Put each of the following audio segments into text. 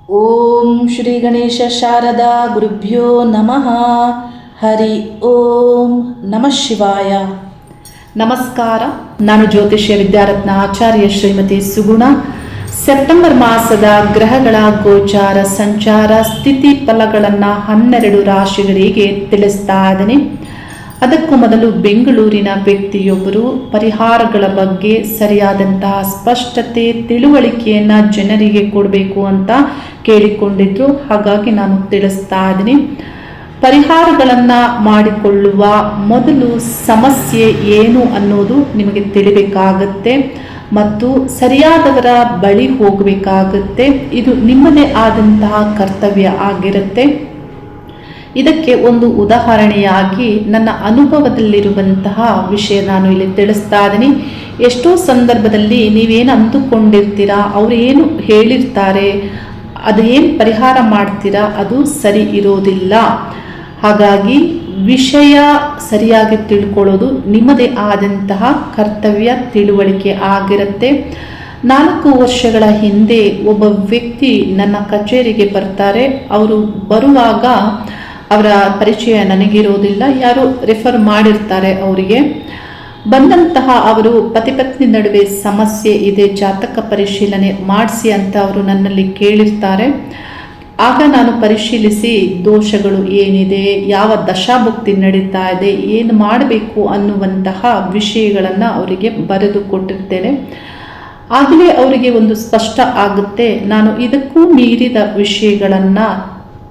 ಓಂ ಶ್ರೀ ಗಣೇಶ ಶಾರದಾ ಗುರುಭ್ಯೋ ನಮಃ. ಹರಿ ಓಂ ನಮಃ ಶಿವಾಯ. ನಮಸ್ಕಾರ. ನಾನು ಜ್ಯೋತಿಷ್ಯ ವಿದ್ಯಾರತ್ನ ಆಚಾರ್ಯ ಶ್ರೀಮತಿ ಸುಗುಣ. ಸೆಪ್ಟೆಂಬರ್ ಮಾಸದ ಗ್ರಹಗಳ ಗೋಚಾರ ಸಂಚಾರ ಸ್ಥಿತಿ ಫಲಗಳನ್ನು 12 ರಾಶಿಗಳಿಗೆ ತಿಳಿಸ್ತಾ ಇದ್ದೀನಿ. ಅದಕ್ಕೂ ಮೊದಲು ಬೆಂಗಳೂರಿನ ವ್ಯಕ್ತಿಯೊಬ್ಬರು ಪರಿಹಾರಗಳ ಬಗ್ಗೆ ಸರಿಯಾದಂತಹ ಸ್ಪಷ್ಟತೆ ತಿಳುವಳಿಕೆಯನ್ನು ಜನರಿಗೆ ಕೊಡಬೇಕು ಅಂತ ಕೇಳಿಕೊಂಡಿದ್ರು. ಹಾಗಾಗಿ ನಾನು ತಿಳಿಸ್ತಾ ಇದ್ದೀನಿ. ಪರಿಹಾರಗಳನ್ನು ಮಾಡಿಕೊಳ್ಳುವ ಮೊದಲು ಸಮಸ್ಯೆ ಏನು ಅನ್ನೋದು ನಿಮಗೆ ತಿಳಿಬೇಕಾಗತ್ತೆ ಮತ್ತು ಸರಿಯಾದವರ ಬಳಿ ಹೋಗಬೇಕಾಗತ್ತೆ. ಇದು ನಿಮ್ಮದೇ ಆದಂತಹ ಕರ್ತವ್ಯ ಆಗಿರುತ್ತೆ. ಇದಕ್ಕೆ ಒಂದು ಉದಾಹರಣೆಯಾಗಿ ನನ್ನ ಅನುಭವದಲ್ಲಿರುವಂತಹ ವಿಷಯ ನಾನು ಇಲ್ಲಿ ತಿಳಿಸ್ತಾ ಇದ್ದೀನಿ. ಎಷ್ಟೋ ಸಂದರ್ಭದಲ್ಲಿ ನೀವೇನು ಅಂದುಕೊಂಡಿರ್ತೀರಾ, ಅವರು ಏನು ಹೇಳಿರ್ತಾರೆ, ಅದೇನು ಪರಿಹಾರ ಮಾಡ್ತೀರಾ ಅದು ಸರಿ ಇರೋದಿಲ್ಲ. ಹಾಗಾಗಿ ವಿಷಯ ಸರಿಯಾಗಿ ತಿಳ್ಕೊಳ್ಳೋದು ನಿಮ್ಮದೇ ಆದಂತಹ ಕರ್ತವ್ಯ ತಿಳುವಳಿಕೆ ಆಗಿರುತ್ತೆ. 4 ವರ್ಷಗಳ ಹಿಂದೆ ಒಬ್ಬ ವ್ಯಕ್ತಿ ನನ್ನ ಕಚೇರಿಗೆ ಬರ್ತಾರೆ. ಅವರು ಬರುವಾಗ ಅವರ ಪರಿಚಯ ನನಗಿರೋದಿಲ್ಲ, ಯಾರು ರೆಫರ್ ಮಾಡಿರ್ತಾರೆ ಅವರಿಗೆ. ಬಂದಂತಹ ಅವರು ಪತಿ ಪತ್ನಿ ನಡುವೆ ಸಮಸ್ಯೆ ಇದೆ, ಜಾತಕ ಪರಿಶೀಲನೆ ಮಾಡಿಸಿ ಅಂತ ಅವರು ನನ್ನಲ್ಲಿ ಕೇಳಿರ್ತಾರೆ. ಆಗ ನಾನು ಪರಿಶೀಲಿಸಿ ದೋಷಗಳು ಏನಿದೆ, ಯಾವ ದಶಾಭುಕ್ತಿ ನಡೀತಾ ಇದೆ, ಏನು ಮಾಡಬೇಕು ಅನ್ನುವಂತಹ ವಿಷಯಗಳನ್ನು ಅವರಿಗೆ ಬರೆದು ಕೊಟ್ಟಿರ್ತೇನೆ. ಆಗಲೇ ಅವರಿಗೆ ಒಂದು ಸ್ಪಷ್ಟ ಆಗುತ್ತೆ, ನಾನು ಇದಕ್ಕೂ ಮೀರಿದ ವಿಷಯಗಳನ್ನು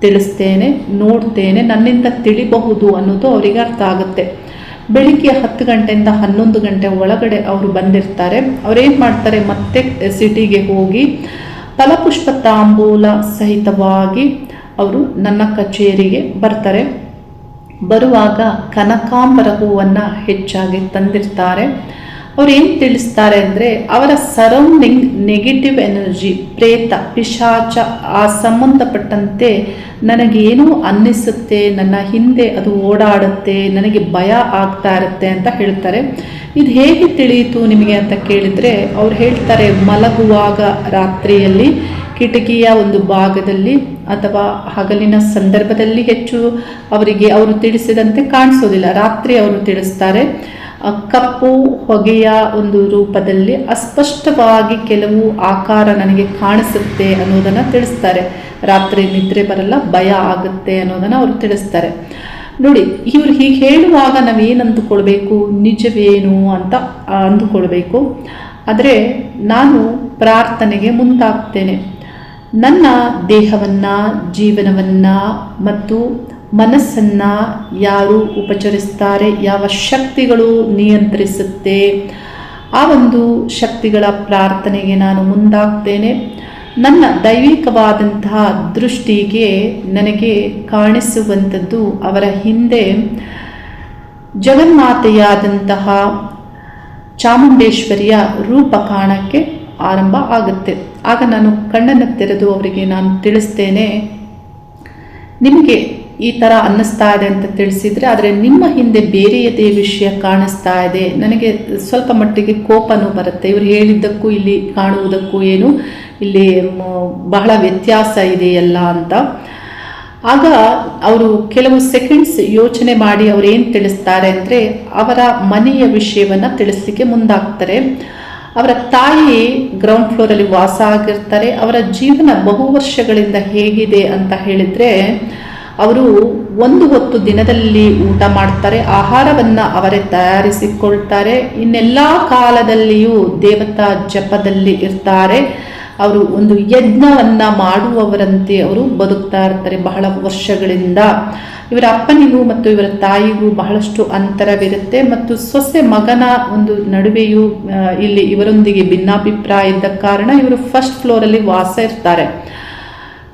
ತಿಳಿಸ್ತೇನೆ, ನೋಡ್ತೇನೆ, ನನ್ನಿಂದ ತಿಳಿಬಹುದು ಅನ್ನೋದು ಅವರಿಗೆ ಅರ್ಥ ಆಗುತ್ತೆ. ಬೆಳಿಗ್ಗೆ 10 ಗಂಟೆಯಿಂದ 11 ಗಂಟೆ ಒಳಗಡೆ ಅವರು ಬಂದಿರ್ತಾರೆ. ಅವರೇನು ಮಾಡ್ತಾರೆ, ಮತ್ತೆ ಸಿಟಿಗೆ ಹೋಗಿ ಫಲಪುಷ್ಪ ತಾಂಬೂಲ ಸಹಿತವಾಗಿ ಅವರು ನನ್ನ ಕಚೇರಿಗೆ ಬರ್ತಾರೆ. ಬರುವಾಗ ಕನಕಾಂಬರ ಹೂವನ್ನು ಹೆಚ್ಚಾಗಿ ತಂದಿರ್ತಾರೆ. ಅವ್ರು ಏನು ತಿಳಿಸ್ತಾರೆ ಅಂದರೆ, ಅವರ ಸರೌಂಡಿಂಗ್ ನೆಗೆಟಿವ್ ಎನರ್ಜಿ, ಪ್ರೇತ ಪಿಶಾಚ ಆ ಸಂಬಂಧಪಟ್ಟಂತೆ ನನಗೇನೋ ಅನ್ನಿಸುತ್ತೆ, ನನ್ನ ಹಿಂದೆ ಅದು ಓಡಾಡುತ್ತೆ, ನನಗೆ ಭಯ ಆಗ್ತಾ ಇರುತ್ತೆ ಅಂತ ಹೇಳ್ತಾರೆ. ಇದು ಹೇಗೆ ತಿಳಿಯಿತು ನಿಮಗೆ ಅಂತ ಕೇಳಿದರೆ, ಅವ್ರು ಹೇಳ್ತಾರೆ, ಮಲಗುವಾಗ ರಾತ್ರಿಯಲ್ಲಿ ಕಿಟಕಿಯ ಒಂದು ಭಾಗದಲ್ಲಿ ಅಥವಾ ಹಗಲಿನ ಸಂದರ್ಭದಲ್ಲಿ ಹೆಚ್ಚು ಅವರಿಗೆ ಅವರು ತಿಳಿಸಿದಂತೆ ಕಾಣಿಸೋದಿಲ್ಲ. ರಾತ್ರಿ ಅವರು ತಿಳಿಸ್ತಾರೆ, ಕಪ್ಪು ಹೊಗೆಯ ಒಂದು ರೂಪದಲ್ಲಿ ಅಸ್ಪಷ್ಟವಾಗಿ ಕೆಲವು ಆಕಾರ ನನಗೆ ಕಾಣಿಸುತ್ತೆ ಅನ್ನೋದನ್ನು ತಿಳಿಸ್ತಾರೆ. ರಾತ್ರಿ ನಿದ್ರೆ ಬರಲ್ಲ, ಭಯ ಆಗುತ್ತೆ ಅನ್ನೋದನ್ನು ಅವರು ತಿಳಿಸ್ತಾರೆ. ನೋಡಿ, ಇವರು ಹೀಗೆ ಹೇಳುವಾಗ ನಾವೇನು ಅಂದುಕೊಳ್ಬೇಕು, ನಿಜವೇನು ಅಂತ ಅಂದುಕೊಳ್ಬೇಕು. ಆದರೆ ನಾನು ಪ್ರಾರ್ಥನೆಗೆ ಮುಂದಾಗ್ತೇನೆ. ನನ್ನ ದೇಹವನ್ನು, ಜೀವನವನ್ನು ಮತ್ತು ಮನಸ್ಸನ್ನು ಯಾರು ಉಪಚರಿಸ್ತಾರೆ, ಯಾವ ಶಕ್ತಿಗಳು ನಿಯಂತ್ರಿಸುತ್ತೆ, ಆ ಒಂದು ಶಕ್ತಿಗಳ ಪ್ರಾರ್ಥನೆಗೆ ನಾನು ಮುಂದಾಗ್ತೇನೆ. ನನ್ನ ದೈವಿಕವಾದಂತಹ ದೃಷ್ಟಿಗೆ ನನಗೆ ಕಾಣಿಸುವಂಥದ್ದು ಅವರ ಹಿಂದೆ ಜಗನ್ಮಾತೆಯಾದಂತಹ ಚಾಮುಂಡೇಶ್ವರಿಯ ರೂಪ ಕಾಣಕ್ಕೆ ಆರಂಭ ಆಗುತ್ತೆ. ಆಗ ನಾನು ಕಣ್ಣನ್ನು ತೆರೆದು ಅವರಿಗೆ ನಾನು ತಿಳಿಸ್ತೇನೆ, ನಿಮಗೆ ಈ ಥರ ಅನ್ನಿಸ್ತಾ ಇದೆ ಅಂತ ತಿಳಿಸಿದರೆ, ಆದರೆ ನಿಮ್ಮ ಹಿಂದೆ ಬೇರೆಯದೇ ವಿಷಯ ಕಾಣಿಸ್ತಾ ಇದೆ, ನನಗೆ ಸ್ವಲ್ಪ ಮಟ್ಟಿಗೆ ಕೋಪನೂ ಬರುತ್ತೆ. ಇವರು ಹೇಳಿದ್ದಕ್ಕೂ ಇಲ್ಲಿ ಕಾಣುವುದಕ್ಕೂ ಏನು ಇಲ್ಲಿ ಬಹಳ ವ್ಯತ್ಯಾಸ ಇದೆಯಲ್ಲ ಅಂತ. ಆಗ ಅವರು ಕೆಲವು ಸೆಕೆಂಡ್ಸ್ ಯೋಚನೆ ಮಾಡಿ ಅವರು ಏನು ತಿಳಿಸ್ತಾರೆ ಅಂದರೆ, ಅವರ ಮನೆಯ ವಿಷಯವನ್ನು ತಿಳಿಸ್ಲಿಕ್ಕೆ ಮುಂದಾಗ್ತಾರೆ. ಅವರ ತಾಯಿ ಗ್ರೌಂಡ್ ಫ್ಲೋರಲ್ಲಿ ವಾಸ ಆಗಿರ್ತಾರೆ. ಅವರ ಜೀವನ ಬಹು ವರ್ಷಗಳಿಂದ ಹೇಗಿದೆ ಅಂತ ಹೇಳಿದರೆ, ಅವರು ಒಂದು ಹೊತ್ತು ದಿನದಲ್ಲಿ ಊಟ ಮಾಡ್ತಾರೆ, ಆಹಾರವನ್ನು ಅವರೇ ತಯಾರಿಸಿಕೊಳ್ತಾರೆ, ಇನ್ನೆಲ್ಲ ಕಾಲದಲ್ಲಿಯೂ ದೇವತಾ ಜಪದಲ್ಲಿ ಇರ್ತಾರೆ. ಅವರು ಒಂದು ಯಜ್ಞವನ್ನು ಮಾಡುವವರಂತೆ ಅವರು ಬದುಕ್ತಾ ಇರ್ತಾರೆ ಬಹಳ ವರ್ಷಗಳಿಂದ. ಇವರ ಅಪ್ಪನಿಗೂ ಮತ್ತು ಇವರ ತಾಯಿಗೂ ಬಹಳಷ್ಟು ಅಂತರವಿರುತ್ತೆ ಮತ್ತು ಸೊಸೆ ಮಗನ ಒಂದು ನಡುವೆಯೂ ಇಲ್ಲಿ ಇವರೊಂದಿಗೆ ಭಿನ್ನಾಭಿಪ್ರಾಯ ಇದ್ದ ಕಾರಣ ಇವರು ಫಸ್ಟ್ ಫ್ಲೋರಲ್ಲಿ ವಾಸ ಇರ್ತಾರೆ.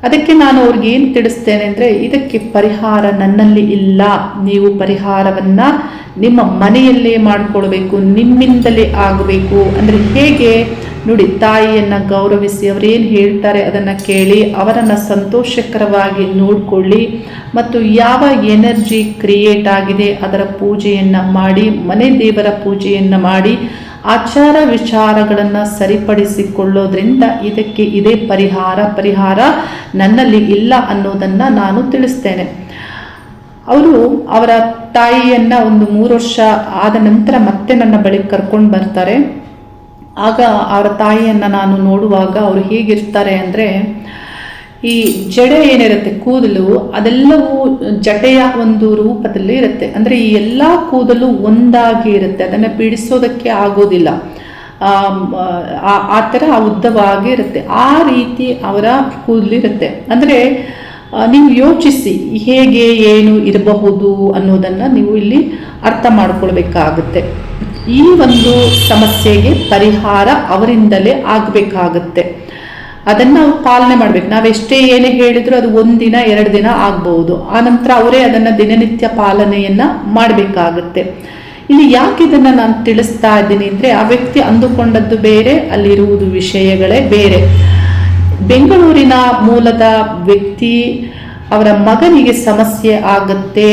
ಅದಕ್ಕೆ ನಾನು ಅವ್ರಿಗೆ ಏನು ತಿಳಿಸ್ತೇನೆ ಅಂದರೆ, ಇದಕ್ಕೆ ಪರಿಹಾರ ನನ್ನಲ್ಲಿ ಇಲ್ಲ, ನೀವು ಪರಿಹಾರವನ್ನು ನಿಮ್ಮ ಮನೆಯಲ್ಲೇ ಮಾಡಿಕೊಳ್ಬೇಕು, ನಿಮ್ಮಿಂದಲೇ ಆಗಬೇಕು. ಅಂದರೆ ಹೇಗೆ ನೋಡಿ, ತಾಯಿಯನ್ನು ಗೌರವಿಸಿ ಅವರೇನು ಹೇಳ್ತಾರೆ ಅದನ್ನು ಕೇಳಿ ಅವರನ್ನು ಸಂತೋಷಕರವಾಗಿ ನೋಡಿಕೊಳ್ಳಿ ಮತ್ತು ಯಾವ ಎನರ್ಜಿ ಕ್ರಿಯೇಟ್ ಆಗಿದೆ ಅದರ ಪೂಜೆಯನ್ನು ಮಾಡಿ, ಮನೆ ದೇವರ ಪೂಜೆಯನ್ನು ಮಾಡಿ, ಆಚಾರ ವಿಚಾರಗಳನ್ನು ಸರಿಪಡಿಸಿಕೊಳ್ಳೋದ್ರಿಂದ ಇದಕ್ಕೆ ಇದೇ ಪರಿಹಾರ ನನ್ನಲ್ಲಿ ಇಲ್ಲ ಅನ್ನೋದನ್ನು ನಾನು ತಿಳಿಸ್ತೇನೆ. ಅವರು ಅವರ ತಾಯಿಯನ್ನು ಒಂದು 3 ವರ್ಷ ಆದ ನಂತರ ಮತ್ತೆ ನನ್ನ ಬಳಿ ಕರ್ಕೊಂಡು ಬರ್ತಾರೆ. ಆಗ ಅವರ ತಾಯಿಯನ್ನು ನಾನು ನೋಡುವಾಗ ಅವರು ಹೇಗಿರ್ತಾರೆ ಅಂದರೆ, ಈ ಜಡೆ ಏನಿರುತ್ತೆ, ಕೂದಲು, ಅದೆಲ್ಲವೂ ಜಡೆಯ ಒಂದು ರೂಪದಲ್ಲಿ ಇರುತ್ತೆ. ಅಂದರೆ ಈ ಎಲ್ಲ ಕೂದಲು ಒಂದಾಗಿ ಇರುತ್ತೆ, ಅದನ್ನು ಬಿಡಿಸೋದಕ್ಕೆ ಆಗೋದಿಲ್ಲ. ಆ ಥರ ಉದ್ದವಾಗಿ ಇರುತ್ತೆ. ಆ ರೀತಿ ಅವರ ಕೂದಲಿರುತ್ತೆ. ಅಂದರೆ ನೀವು ಯೋಚಿಸಿ ಹೇಗೆ ಏನು ಇರಬಹುದು ಅನ್ನೋದನ್ನು ನೀವು ಇಲ್ಲಿ ಅರ್ಥ ಮಾಡ್ಕೊಳ್ಬೇಕಾಗುತ್ತೆ. ಈ ಒಂದು ಸಮಸ್ಯೆಗೆ ಪರಿಹಾರ ಅವರಿಂದಲೇ ಆಗಬೇಕಾಗುತ್ತೆ. ಅದನ್ನು ನಾವು ಪಾಲನೆ ಮಾಡಬೇಕು. ನಾವೆಷ್ಟೇ ಏನೇ ಹೇಳಿದ್ರು ಅದು 1 ದಿನ 2 ದಿನ ಆಗ್ಬಹುದು. ಆನಂತರ ಅವರೇ ಅದನ್ನು ದಿನನಿತ್ಯ ಪಾಲನೆಯನ್ನು ಮಾಡಬೇಕಾಗುತ್ತೆ. ಇಲ್ಲಿ ಯಾಕೆ ಇದನ್ನು ನಾನು ತಿಳಿಸ್ತಾ ಇದ್ದೀನಿ ಅಂದರೆ, ಆ ವ್ಯಕ್ತಿ ಅಂದುಕೊಂಡದ್ದು ಬೇರೆ, ಅಲ್ಲಿರುವುದು ವಿಷಯಗಳೇ ಬೇರೆ. ಬೆಂಗಳೂರಿನ ಮೂಲದ ವ್ಯಕ್ತಿ, ಅವರ ಮಗನಿಗೆ ಸಮಸ್ಯೆ ಆಗುತ್ತೆ.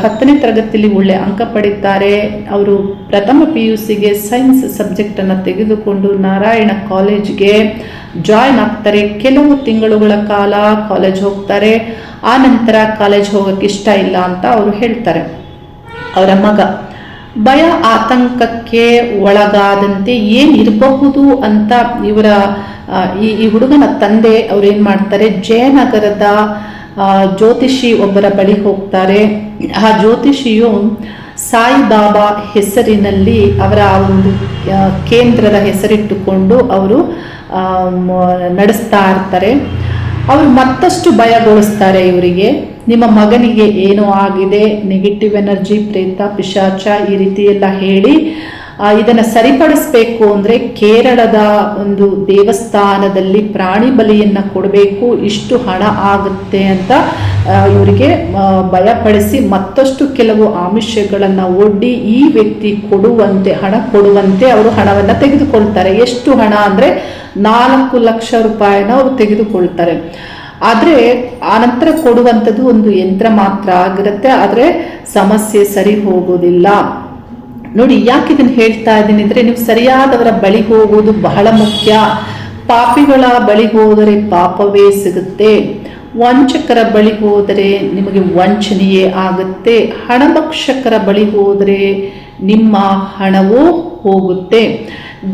10ನೇ ತರಗತಿಯಲ್ಲಿ ಒಳ್ಳೆ ಅಂಕ ಪಡೀತಾರೆ. ಅವರು ಪ್ರಥಮ PUCಗೆ ಸೈನ್ಸ್ ಸಬ್ಜೆಕ್ಟನ್ನು ತೆಗೆದುಕೊಂಡು ನಾರಾಯಣ ಕಾಲೇಜ್ಗೆ ಜಾಯ್ನ್ ಆಗ್ತಾರೆ. ಕೆಲವು ತಿಂಗಳುಗಳ ಕಾಲ ಕಾಲೇಜ್ ಹೋಗ್ತಾರೆ. ಆ ನಂತರ ಕಾಲೇಜ್ ಹೋಗೋಕ್ಕೆ ಇಷ್ಟ ಇಲ್ಲ ಅಂತ ಅವರು ಹೇಳ್ತಾರೆ. ಅವರ ಮಗ ಭಯ ಆತಂಕಕ್ಕೆ ಒಳಗಾದಂತೆ ಏನಿರಬಹುದು ಅಂತ ಇವರ ಈ ಹುಡುಗನ ತಂದೆ ಅವ್ರೇನು ಮಾಡ್ತಾರೆ, ಜಯನಗರದ ಜ್ಯೋತಿಷಿ ಒಬ್ಬರ ಬಳಿ ಹೋಗ್ತಾರೆ. ಆ ಜ್ಯೋತಿಷಿಯು ಸಾಯಿಬಾಬಾ ಹೆಸರಿನಲ್ಲಿ ಅವರ ಒಂದು ಕೇಂದ್ರದ ಹೆಸರಿಟ್ಟುಕೊಂಡು ಅವರು ನಡೆಸ್ತಾ ಇರ್ತಾರೆ. ಅವರು ಮತ್ತಷ್ಟು ಭಯಗೊಳಿಸ್ತಾರೆ ಇವರಿಗೆ. ನಿಮ್ಮ ಮಗನಿಗೆ ಏನೋ ಆಗಿದೆ, ನೆಗೆಟಿವ್ ಎನರ್ಜಿ, ಪ್ರೇತ, ಪಿಶಾಚ ಈ ರೀತಿ ಎಲ್ಲ ಹೇಳಿ ಇದನ್ನು ಸರಿಪಡಿಸ್ಬೇಕು ಅಂದರೆ ಕೇರಳದ ಒಂದು ದೇವಸ್ಥಾನದಲ್ಲಿ ಪ್ರಾಣಿ ಬಲಿಯನ್ನು ಕೊಡಬೇಕು, ಇಷ್ಟು ಹಣ ಆಗುತ್ತೆ ಅಂತ ಇವರಿಗೆ ಭಯಪಡಿಸಿ ಮತ್ತಷ್ಟು ಕೆಲವು ಆಮಿಷಗಳನ್ನು ಒಡ್ಡಿ ಈ ವ್ಯಕ್ತಿ ಹಣ ಕೊಡುವಂತೆ ಅವರು ಹಣವನ್ನು ತೆಗೆದುಕೊಳ್ತಾರೆ. ಎಷ್ಟು ಹಣ ಅಂದರೆ 4 ಲಕ್ಷ ರೂಪಾಯಿನ ಅವರು ತೆಗೆದುಕೊಳ್ತಾರೆ. ಆದರೆ ಆನಂತರ ಕೊಡುವಂಥದ್ದು ಒಂದು ಯಂತ್ರ ಮಾತ್ರ ಆಗಿರುತ್ತೆ. ಆದರೆ ಸಮಸ್ಯೆ ಸರಿ ಹೋಗೋದಿಲ್ಲ. ನೋಡಿ, ಯಾಕೆ ಇದನ್ನು ಹೇಳ್ತಾ ಇದ್ದೀನಿ ಅಂದರೆ, ನೀವು ಸರಿಯಾದವರ ಬಳಿ ಹೋಗುವುದು ಬಹಳ ಮುಖ್ಯ. ಪಾಪಿಗಳ ಬಳಿ ಹೋದರೆ ಪಾಪವೇ ಸಿಗುತ್ತೆ. ವಂಚಕರ ಬಳಿ ಹೋದರೆ ನಿಮಗೆ ವಂಚನೆಯೇ ಆಗುತ್ತೆ. ಹಣಭಕ್ಷಕರ ಬಳಿ ಹೋದರೆ ನಿಮ್ಮ ಹಣವೂ ಹೋಗುತ್ತೆ.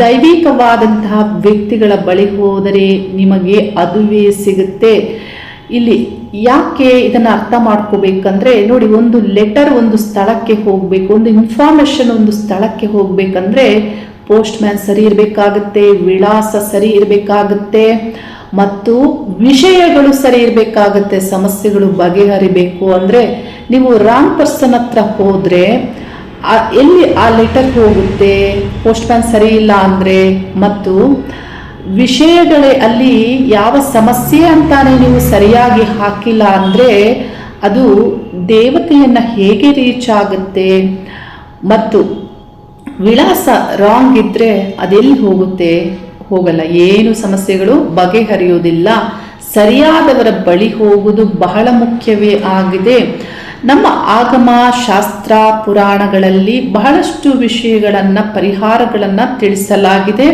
ದೈವಿಕವಾದಂತಹ ವ್ಯಕ್ತಿಗಳ ಬಳಿ ಹೋದರೆ ನಿಮಗೆ ಅದುವೇ ಸಿಗುತ್ತೆ. ಇಲ್ಲಿ ಯಾಕೆ ಇದನ್ನು ಅರ್ಥ ಮಾಡ್ಕೋಬೇಕಂದ್ರೆ, ನೋಡಿ, ಒಂದು ಲೆಟರ್ ಒಂದು ಸ್ಥಳಕ್ಕೆ ಹೋಗಬೇಕು, ಒಂದು ಇನ್ಫಾರ್ಮೇಶನ್ ಒಂದು ಸ್ಥಳಕ್ಕೆ ಹೋಗಬೇಕಂದ್ರೆ ಪೋಸ್ಟ್ ಮ್ಯಾನ್ ಸರಿ ಇರಬೇಕಾಗುತ್ತೆ, ವಿಳಾಸ ಸರಿ ಇರಬೇಕಾಗುತ್ತೆ, ಮತ್ತು ವಿಷಯಗಳು ಸರಿ ಇರಬೇಕಾಗುತ್ತೆ. ಸಮಸ್ಯೆಗಳು ಬಗೆಹರಿಬೇಕು ಅಂದರೆ ನೀವು ರಾಂಗ್ ಪರ್ಸನ್ ಹತ್ರ ಹೋದರೆ ಎಲ್ಲಿ ಆ ಲೆಟರ್ ಹೋಗುತ್ತೆ, ಪೋಸ್ಟ್ ಮ್ಯಾನ್ ಸರಿ ಇಲ್ಲ ಅಂದರೆ, ಮತ್ತು ವಿಷಯಗಳೇ ಅಲ್ಲಿ ಯಾವ ಸಮಸ್ಯೆ ಅಂತಾನೆ ನೀವು ಸರಿಯಾಗಿ ಹಾಕಿಲ್ಲ ಅಂದರೆ ಅದು ದೇವತೆಯನ್ನು ಹೇಗೆ ರೀಚ್ ಆಗುತ್ತೆ, ಮತ್ತು ವಿಳಾಸ ರಾಂಗ್ ಇದ್ದರೆ ಅದೆಲ್ಲಿ ಹೋಗುತ್ತೆ, ಹೋಗಲ್ಲ. ಏನು ಸಮಸ್ಯೆಗಳು ಬಗೆಹರಿಯೋದಿಲ್ಲ. ಸರಿಯಾದವರ ಬಳಿ ಹೋಗುವುದು ಬಹಳ ಮುಖ್ಯವೇ ಆಗಿದೆ. ನಮ್ಮ ಆಗಮ ಶಾಸ್ತ್ರ ಪುರಾಣಗಳಲ್ಲಿ ಬಹಳಷ್ಟು ವಿಷಯಗಳನ್ನು ಪರಿಹಾರಗಳನ್ನು ತಿಳಿಸಲಾಗಿದೆ.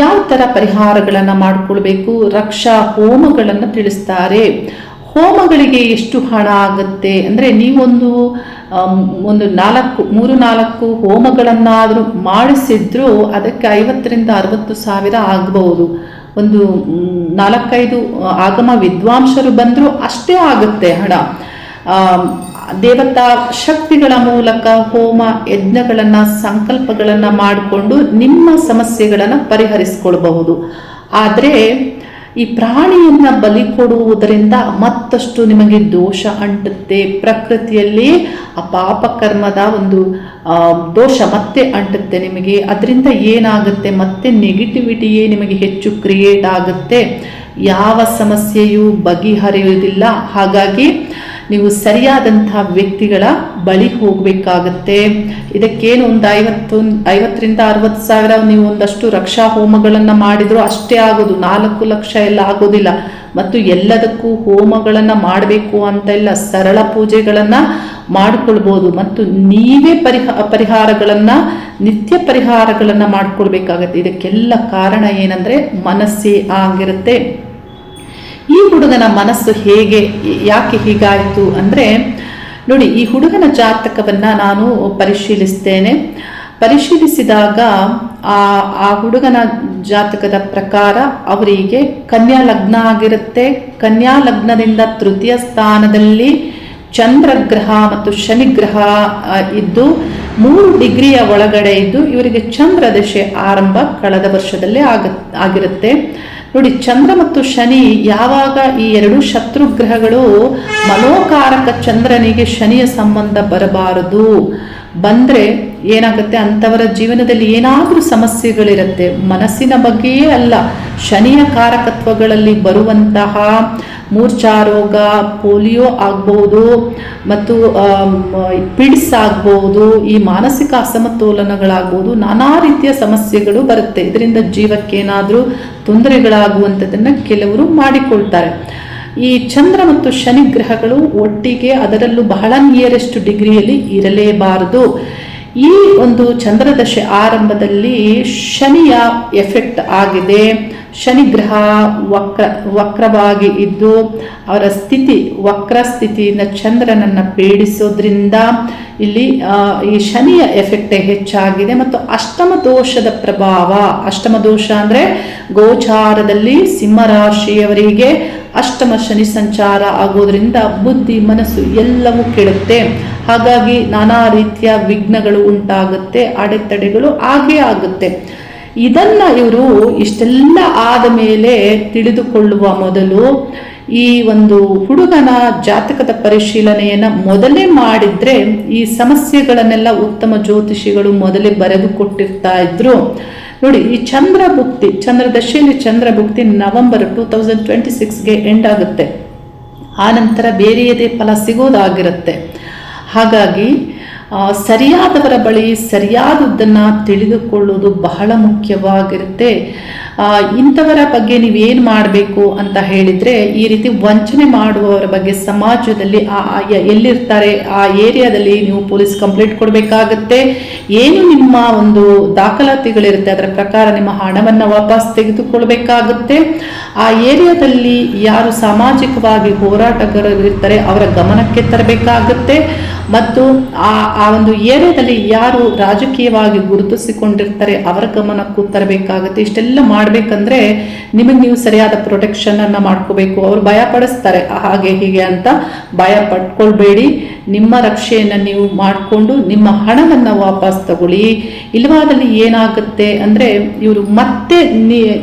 ಯಾವ ಥರ ಪರಿಹಾರಗಳನ್ನು ಮಾಡಿಕೊಳ್ಬೇಕು, ರಕ್ಷಾ ಹೋಮಗಳನ್ನು ತಿಳಿಸ್ತಾರೆ. ಹೋಮಗಳಿಗೆ ಎಷ್ಟು ಹಣ ಆಗುತ್ತೆ ಅಂದರೆ, ನೀವೊಂದು 3-4 ಹೋಮಗಳನ್ನಾದರೂ ಮಾಡಿಸಿದ್ರೂ ಅದಕ್ಕೆ 50,000 to 60,000 ಆಗಬಹುದು. ಒಂದು 4-5 ಆಗಮ ವಿದ್ವಾಂಸರು ಬಂದರೂ ಅಷ್ಟೇ ಆಗುತ್ತೆ ಹಣ. ದೇವತಾ ಶಕ್ತಿಗಳ ಮೂಲಕ ಹೋಮ ಯಜ್ಞಗಳನ್ನು ಸಂಕಲ್ಪಗಳನ್ನು ಮಾಡಿಕೊಂಡು ನಿಮ್ಮ ಸಮಸ್ಯೆಗಳನ್ನು ಪರಿಹರಿಸಿಕೊಳ್ಬಹುದು. ಆದರೆ ಈ ಪ್ರಾಣಿಯನ್ನು ಬಲಿ ಕೊಡುವುದರಿಂದ ಮತ್ತಷ್ಟು ನಿಮಗೆ ದೋಷ ಅಂಟುತ್ತೆ. ಪ್ರಕೃತಿಯಲ್ಲಿ ಆ ಪಾಪಕರ್ಮದ ಒಂದು ದೋಷ ಮತ್ತೆ ಅಂಟುತ್ತೆ ನಿಮಗೆ. ಅದರಿಂದ ಏನಾಗುತ್ತೆ, ಮತ್ತೆ ನೆಗೆಟಿವಿಟಿಯೇ ನಿಮಗೆ ಹೆಚ್ಚು ಕ್ರಿಯೇಟ್ ಆಗುತ್ತೆ. ಯಾವ ಸಮಸ್ಯೆಯೂ ಬಗೆಹರಿಯುವುದಿಲ್ಲ. ಹಾಗಾಗಿ ನೀವು ಸರಿಯಾದಂತಹ ವ್ಯಕ್ತಿಗಳ ಬಳಿ ಹೋಗಬೇಕಾಗತ್ತೆ. ಇದಕ್ಕೇನು ಒಂದು 50,000 to 60,000 ನೀವು ಒಂದಷ್ಟು ರಕ್ಷಾ ಹೋಮಗಳನ್ನು ಮಾಡಿದ್ರು ಅಷ್ಟೇ ಆಗೋದು. 4 ಲಕ್ಷ ಎಲ್ಲ ಆಗೋದಿಲ್ಲ. ಮತ್ತು ಎಲ್ಲದಕ್ಕೂ ಹೋಮಗಳನ್ನು ಮಾಡಬೇಕು ಅಂತ ಇಲ್ಲ. ಸರಳ ಪೂಜೆಗಳನ್ನು ಮಾಡಿಕೊಳ್ಬೋದು. ಮತ್ತು ನೀವೇ ಪರಿಹಾರಗಳನ್ನು ನಿತ್ಯ ಪರಿಹಾರಗಳನ್ನು ಮಾಡಿಕೊಳ್ಬೇಕಾಗತ್ತೆ. ಇದಕ್ಕೆಲ್ಲ ಕಾರಣ ಏನಂದರೆ ಮನಸ್ಸೇ ಆಗಿರುತ್ತೆ. ಈ ಹುಡುಗನ ಮನಸ್ಸು ಯಾಕೆ ಹೀಗಾಯಿತು ಅಂದರೆ ನೋಡಿ, ಈ ಹುಡುಗನ ಜಾತಕವನ್ನು ನಾನು ಪರಿಶೀಲಿಸಿದಾಗ ಆ ಹುಡುಗನ ಜಾತಕದ ಪ್ರಕಾರ ಅವರಿಗೆ ಕನ್ಯಾ ಲಗ್ನ ಆಗಿರುತ್ತೆ. ಕನ್ಯಾ ಲಗ್ನದಿಂದ ತೃತೀಯ ಸ್ಥಾನದಲ್ಲಿ ಚಂದ್ರಗ್ರಹ ಮತ್ತು ಶನಿಗ್ರಹ ಇದ್ದು 3 ಡಿಗ್ರಿಯ ಒಳಗಡೆ ಇದ್ದು ಇವರಿಗೆ ಚಂದ್ರ ದಶೆ ಆರಂಭ ಕಳೆದ ವರ್ಷದಲ್ಲೇ ಆಗಿರುತ್ತೆ. ನೋಡಿ, ಚಂದ್ರ ಮತ್ತು ಶನಿ ಯಾವಾಗ ಈ 2 ಶತ್ರುಗ್ರಹಗಳು ಮನೋಕಾರಕ ಚಂದ್ರನಿಗೆ ಶನಿಯ ಸಂಬಂಧ ಬರಬಾರದು, ಬಂದರೆ ಏನಾಗುತ್ತೆ, ಅಂಥವರ ಜೀವನದಲ್ಲಿ ಏನಾದರೂ ಸಮಸ್ಯೆಗಳಿರುತ್ತೆ. ಮನಸ್ಸಿನ ಬಗ್ಗೆಯೇ ಅಲ್ಲ, ಶನಿಯ ಕಾರಕತ್ವಗಳಲ್ಲಿ ಬರುವಂತಹ ಮೂರ್ಛಾರೋಗ, ಪೋಲಿಯೋ ಆಗ್ಬೋದು, ಮತ್ತು ಪಿಡ್ಸ್ ಆಗ್ಬೋದು, ಈ ಮಾನಸಿಕ ಅಸಮತೋಲನಗಳಾಗ್ಬೋದು, ನಾನಾ ರೀತಿಯ ಸಮಸ್ಯೆಗಳು ಬರುತ್ತೆ. ಇದರಿಂದ ಜೀವಕ್ಕೇನಾದರೂ ತೊಂದರೆಗಳಾಗುವಂಥದ್ದನ್ನು ಕೆಲವರು ಮಾಡಿಕೊಳ್ತಾರೆ. ಈ ಚಂದ್ರ ಮತ್ತು ಶನಿ ಗ್ರಹಗಳು ಒಟ್ಟಿಗೆ, ಅದರಲ್ಲೂ ಬಹಳ ನಿಯರೆಸ್ಟ್ ಡಿಗ್ರಿಯಲ್ಲಿ ಇರಲೇಬಾರದು. ಈ ಒಂದು ಚಂದ್ರದಶೆ ಆರಂಭದಲ್ಲಿ ಶನಿಯ ಎಫೆಕ್ಟ್ ಆಗಿದೆ. ಶನಿ ಗ್ರಹ ವಕ್ರವಾಗಿ ಇದ್ದು ಅವರ ವಕ್ರ ಸ್ಥಿತಿಯಿಂದ ಚಂದ್ರನನ್ನು ಪೀಡಿಸೋದ್ರಿಂದ ಇಲ್ಲಿ ಈ ಶನಿಯ ಎಫೆಕ್ಟ್ ಹೆಚ್ಚಾಗಿದೆ. ಮತ್ತು ಅಷ್ಟಮ ದೋಷದ ಪ್ರಭಾವ, ಅಷ್ಟಮ ದೋಷ ಅಂದರೆ ಗೋಚಾರದಲ್ಲಿ ಸಿಂಹರಾಶಿಯವರಿಗೆ ಅಷ್ಟಮ ಶನಿ ಸಂಚಾರ ಆಗೋದ್ರಿಂದ ಬುದ್ಧಿ, ಮನಸ್ಸು ಎಲ್ಲವೂ ಕೆಡುತ್ತೆ. ಹಾಗಾಗಿ ನಾನಾ ರೀತಿಯ ವಿಘ್ನಗಳು ಉಂಟಾಗುತ್ತೆ, ಅಡೆತಡೆಗಳು ಆಗೇ ಆಗುತ್ತೆ. ಇದನ್ನ ಇವರು ಇಷ್ಟೆಲ್ಲ ಆದ ಮೇಲೆ ತಿಳಿದುಕೊಳ್ಳುವ ಮೊದಲು ಈ ಒಂದು ಹುಡುಗನ ಜಾತಕದ ಪರಿಶೀಲನೆಯನ್ನ ಮೊದಲೇ ಮಾಡಿದ್ರೆ ಈ ಸಮಸ್ಯೆಗಳನ್ನೆಲ್ಲ ಉತ್ತಮ ಜ್ಯೋತಿಷಿಗಳು ಮೊದಲೇ ಬರೆದುಕೊಟ್ಟಿರ್ತಾ ಇದ್ರು. ನೋಡಿ, ಈ ಚಂದ್ರ ದಶೆಯಲ್ಲಿ ಚಂದ್ರ ಭುಕ್ತಿ ನವೆಂಬರ್ 2026ಗೆ ಎಂಡ್ ಆಗುತ್ತೆ. ಆ ನಂತರ ಬೇರೆಯದೇ ಫಲ ಸಿಗೋದಾಗಿರುತ್ತೆ. ಹಾಗಾಗಿ ಸರಿಯಾದವರ ಬಳಿ ಸರಿಯಾದದ್ದನ್ನು ತಿಳಿದುಕೊಳ್ಳುವುದು ಬಹಳ ಮುಖ್ಯವಾಗಿರುತ್ತೆ. ಇಂಥವರ ಬಗ್ಗೆ ನೀವೇನು ಮಾಡಬೇಕು ಅಂತ ಹೇಳಿದರೆ, ಈ ರೀತಿ ವಂಚನೆ ಮಾಡುವವರ ಬಗ್ಗೆ ಸಮಾಜದಲ್ಲಿ ಎಲ್ಲಿರ್ತಾರೆ ಆ ಏರಿಯಾದಲ್ಲಿ ನೀವು ಪೊಲೀಸ್ ಕಂಪ್ಲೇಂಟ್ ಕೊಡಬೇಕಾಗತ್ತೆ. ಏನು ನಿಮ್ಮ ಒಂದು ದಾಖಲಾತಿಗಳಿರುತ್ತೆ ಅದರ ಪ್ರಕಾರ ನಿಮ್ಮ ಹಣವನ್ನು ವಾಪಸ್ ತೆಗೆದುಕೊಳ್ಬೇಕಾಗುತ್ತೆ. ಆ ಏರಿಯಾದಲ್ಲಿ ಯಾರು ಸಾಮಾಜಿಕವಾಗಿ ಹೋರಾಟಗಾರರು ಇರ್ತಾರೆ ಅವರ ಗಮನಕ್ಕೆ ತರಬೇಕಾಗುತ್ತೆ. ಮತ್ತು ಆ ಒಂದು ಏರಿಯಾದಲ್ಲಿ ಯಾರು ರಾಜಕೀಯವಾಗಿ ಗುರುತಿಸಿಕೊಂಡಿರ್ತಾರೆ ಅವರ ಗಮನಕ್ಕೂ ತರಬೇಕಾಗುತ್ತೆ. ಇಷ್ಟೆಲ್ಲ ಮಾಡಬೇಕಂದ್ರೆ ನಿಮಗೆ ನೀವು ಸರಿಯಾದ ಪ್ರೊಟೆಕ್ಷನ್ ಅನ್ನ ಮಾಡ್ಕೋಬೇಕು. ಅವರು ಭಯ ಪಡಿಸ್ತಾರೆ ಹಾಗೆ ಹೀಗೆ ಅಂತ, ಭಯ ಪಡ್ಕೊಳ್ಬೇಡಿ. ನಿಮ್ಮ ರಕ್ಷೆಯನ್ನು ನೀವು ಮಾಡಿಕೊಂಡು ನಿಮ್ಮ ಹಣವನ್ನು ವಾಪಸ್ ತಗೊಳ್ಳಿ. ಇಲ್ಲವಾದಲ್ಲಿ ಏನಾಗುತ್ತೆ ಅಂದರೆ ಇವರು ಮತ್ತೆ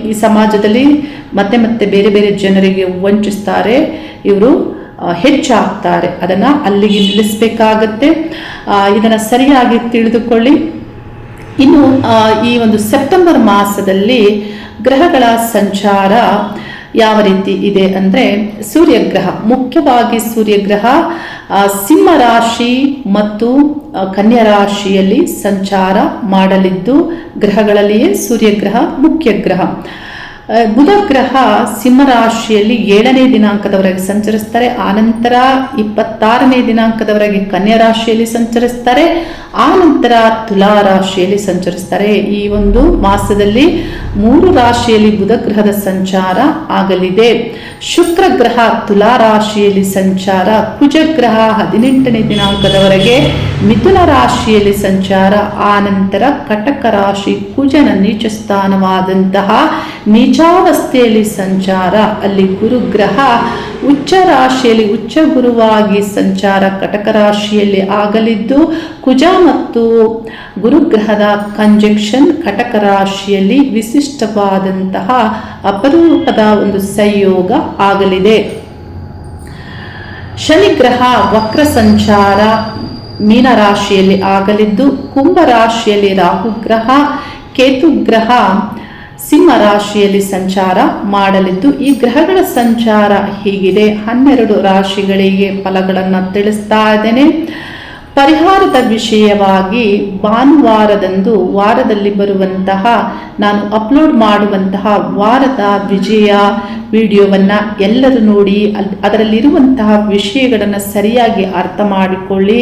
ಈ ಸಮಾಜದಲ್ಲಿ ಮತ್ತೆ ಬೇರೆ ಬೇರೆ ಜನರಿಗೆ ವಂಚಿಸ್ತಾರೆ, ಇವರು ಹೆಚ್ಚಾಗ್ತಾರೆ. ಅದನ್ನು ಅಲ್ಲಿಗೆ ನಿಲ್ಲಿಸಬೇಕಾಗತ್ತೆ. ಇದನ್ನು ಸರಿಯಾಗಿ ತಿಳಿದುಕೊಳ್ಳಿ. ಇನ್ನು ಈ ಒಂದು ಸೆಪ್ಟೆಂಬರ್ ಮಾಸದಲ್ಲಿ ಗ್ರಹಗಳ ಸಂಚಾರ ಯಾವ ರೀತಿ ಇದೆ ಅಂದರೆ, ಸೂರ್ಯಗ್ರಹ, ಮುಖ್ಯವಾಗಿ ಸೂರ್ಯಗ್ರಹ ಸಿಂಹ ರಾಶಿ ಮತ್ತು ಕನ್ಯಾ ರಾಶಿಯಲ್ಲಿ ಸಂಚಾರ ಮಾಡಲಿದ್ದು, ಗ್ರಹಗಳಲ್ಲಿಯೇ ಸೂರ್ಯಗ್ರಹ ಮುಖ್ಯ ಗ್ರಹ. ಬುಧ ಗ್ರಹ ಸಿಂಹರಾಶಿಯಲ್ಲಿ 7ನೇ ದಿನಾಂಕದವರೆಗೆ ಸಂಚರಿಸ್ತಾರೆ. ಆನಂತರ 26ನೇ ದಿನಾಂಕದವರೆಗೆ ಕನ್ಯಾ ರಾಶಿಯಲ್ಲಿ ಸಂಚರಿಸ್ತಾರೆ. ಆನಂತರ ತುಲಾ ರಾಶಿಯಲ್ಲಿ ಸಂಚರಿಸ್ತಾರೆ. ಈ ಒಂದು ಮಾಸದಲ್ಲಿ 3 ರಾಶಿಯಲ್ಲಿ ಬುಧ ಗ್ರಹದ ಸಂಚಾರ ಆಗಲಿದೆ. ಶುಕ್ರ ಗ್ರಹ ತುಲಾ ರಾಶಿಯಲ್ಲಿ ಸಂಚಾರ, ಕುಜಗ್ರಹ 18ನೇ ದಿನಾಂಕದವರೆಗೆ ಮಿಥುನ ರಾಶಿಯಲ್ಲಿ ಸಂಚಾರ. ಆನಂತರ ಕಟಕ ರಾಶಿ ಕುಜನ ನೀಚ ಸ್ಥಾನವಾದಂತಹ ನೀಚಾವಸ್ಥೆಯಲ್ಲಿ ಸಂಚಾರ. ಅಲ್ಲಿ ಗುರುಗ್ರಹ ಉಚ್ಚ ರಾಶಿಯಲ್ಲಿ ಉಚ್ಚ ಗುರುವಾಗಿ ಸಂಚಾರ ಕಟಕ ರಾಶಿಯಲ್ಲಿ ಆಗಲಿದ್ದು, ಕುಜ ಮತ್ತು ಗುರುಗ್ರಹದ ಕಂಜಂಕ್ಷನ್ ಕಟಕ ರಾಶಿಯಲ್ಲಿ ವಿಶಿಷ್ಟವಾದಂತಹ ಅಪರೂಪದ ಒಂದು ಸಂಯೋಗ ಆಗಲಿದೆ. ಶನಿಗ್ರಹ ವಕ್ರ ಸಂಚಾರ ಮೀನ ರಾಶಿಯಲ್ಲಿ ಆಗಲಿದ್ದು, ಕುಂಭ ರಾಶಿಯಲ್ಲಿ ರಾಹುಗ್ರಹ, ಕೇತುಗ್ರಹ ಸಿಂಹ ರಾಶಿಯಲ್ಲಿ ಸಂಚಾರ ಮಾಡಲಿದ್ದು, ಈ ಗ್ರಹಗಳ ಸಂಚಾರ ಹೀಗಿದೆ. 12 ರಾಶಿಗಳಿಗೆ ಫಲಗಳನ್ನು ತಿಳಿಸ್ತಾ ಇದ್ದೇನೆ. ಪರಿಹಾರದ ವಿಷಯವಾಗಿ ಭಾನುವಾರದಂದು ವಾರದಲ್ಲಿ ಬರುವಂತಹ ನಾನು ಅಪ್ಲೋಡ್ ಮಾಡುವಂತಹ ವಾರದ ವಿಜಯ ವಿಡಿಯೋವನ್ನು ಎಲ್ಲರೂ ನೋಡಿ ಅದರಲ್ಲಿರುವಂತಹ ವಿಷಯಗಳನ್ನು ಸರಿಯಾಗಿ ಅರ್ಥ ಮಾಡಿಕೊಳ್ಳಿ.